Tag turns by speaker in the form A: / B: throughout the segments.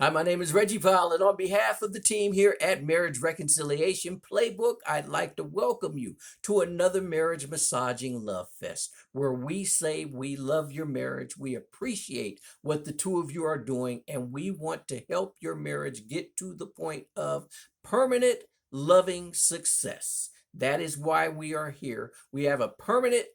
A: Hi, my name is Reggie Powell, and on behalf of the team here at Marriage Reconciliation Playbook, I'd like to welcome you to another Marriage Massaging Love Fest, where we say we love your marriage, we appreciate what the two of you are doing, and we want to help your marriage get to the point of permanent, loving success. That is why we are here. We have a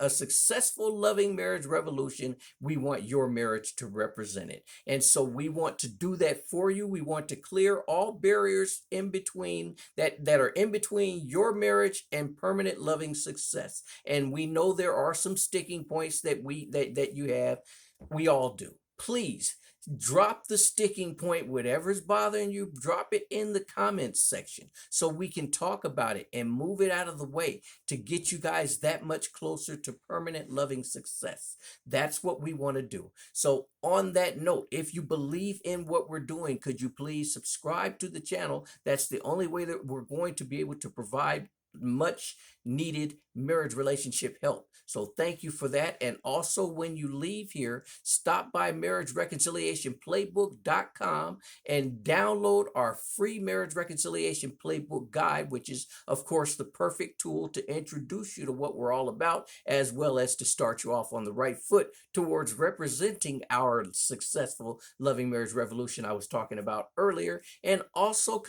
A: successful, loving marriage revolution. We want your marriage to represent it. And so we want to do that for you. We want to clear all barriers in between that are in between your marriage and permanent loving success. And we know there are some sticking points that you have. We all do. Please drop the sticking point, whatever's bothering you, drop it in the comments section so we can talk about it and move it out of the way to get you guys that much closer to permanent loving success. That's what we want to do. So on that note, if you believe in what we're doing, could you please subscribe to the channel? That's the only way that we're going to be able to provide much needed marriage relationship help. So thank you for that. And also, when you leave here, stop by marriagereconciliationplaybook.com and download our free marriage reconciliation playbook guide, which is of course the perfect tool to introduce you to what we're all about, as well as to start you off on the right foot towards representing our successful loving marriage revolution I was talking about earlier. And also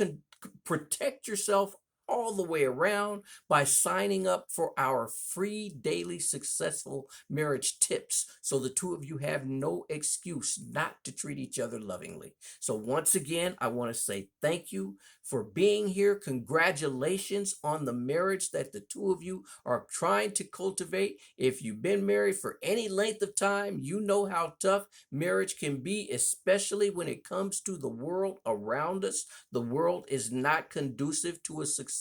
A: protect yourself all the way around by signing up for our free daily successful marriage tips, so the two of you have no excuse not to treat each other lovingly. So once again, I want to say thank you for being here. Congratulations on the marriage that the two of you are trying to cultivate. If you've been married for any length of time, you know how tough marriage can be, especially when it comes to the world around us. The world is not conducive to a successful,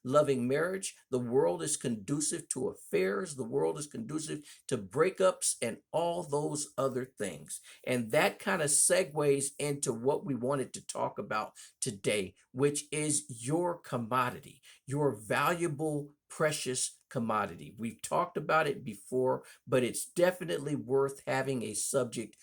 A: loving marriage. The world is conducive to affairs. The world is conducive to breakups and all those other things. And that kind of segues into what we wanted to talk about today, which is your commodity, your valuable, precious commodity. We've talked about it before, but it's definitely worth having a subject,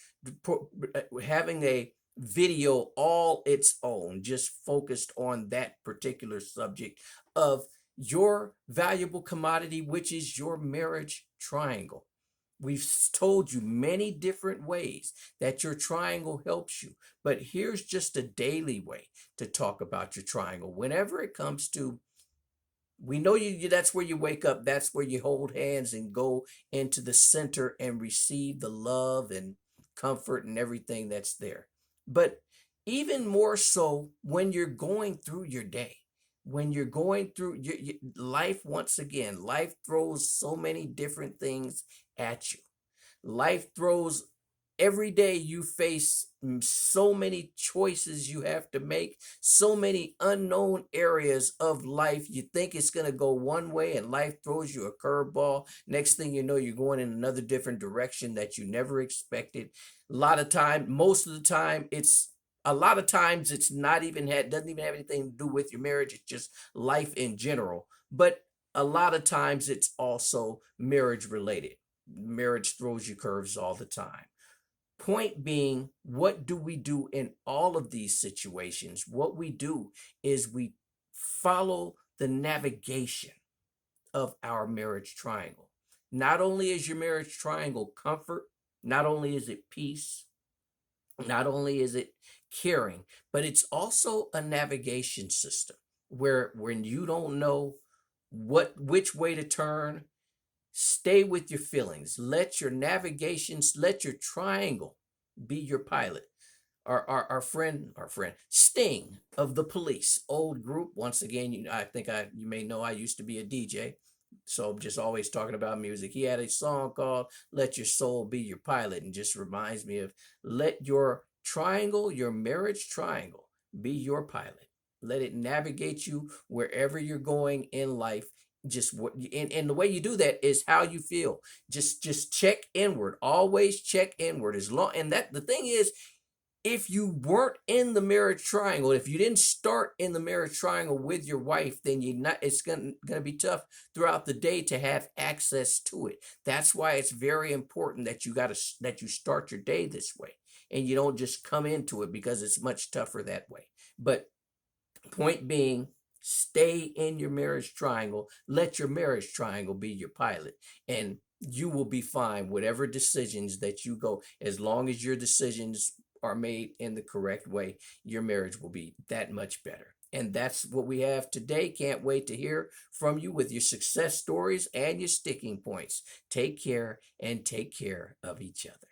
A: having a video all its own, just focused on that particular subject of your valuable commodity, which is your marriage triangle. We've told you many different ways that your triangle helps you, but here's just a daily way to talk about your triangle. Whenever it comes to, we know that's where you wake up, that's where you hold hands and go into the center and receive the love and comfort and everything that's there. But even more so when you're going through your day, when you're going through your life, once again, life throws so many different things at you. Life throws every day you face so many choices you have to make, so many unknown areas of life. You think it's going to go one way and life throws you a curveball. Next thing you know, you're going in another different direction that you never expected. Most of the time, it's not even doesn't even have anything to do with your marriage. It's just life in general. But a lot of times it's also marriage related. Marriage throws you curves all the time. Point being, what do we do in all of these situations? What we do is we follow the navigation of our marriage triangle. Not only is your marriage triangle comfort, not only is it peace, not only is it caring, but it's also a navigation system where when you don't know which way to turn, stay with your feelings. Let your navigations, let your triangle be your pilot. Our friend Sting of the Police, old group. Once again, you may know I used to be a DJ, so I'm just always talking about music. He had a song called "Let Your Soul Be Your Pilot," and just reminds me of let your triangle, your marriage triangle, be your pilot. Let it navigate you wherever you're going in life. Just what, and the way you do that is how you feel. Just check inward. Always check inward. As long, and that the thing is, if you weren't in the marriage triangle, if you didn't start in the marriage triangle with your wife, then it's gonna be tough throughout the day to have access to it. That's why it's very important that you start your day this way. and you don't just come into it, because it's much tougher that way. But point being, stay in your marriage triangle. Let your marriage triangle be your pilot, and you will be fine whatever decisions that you go. As long as your decisions are made in the correct way, your marriage will be that much better. And that's what we have today. Can't wait to hear from you with your success stories and your sticking points. Take care, and take care of each other.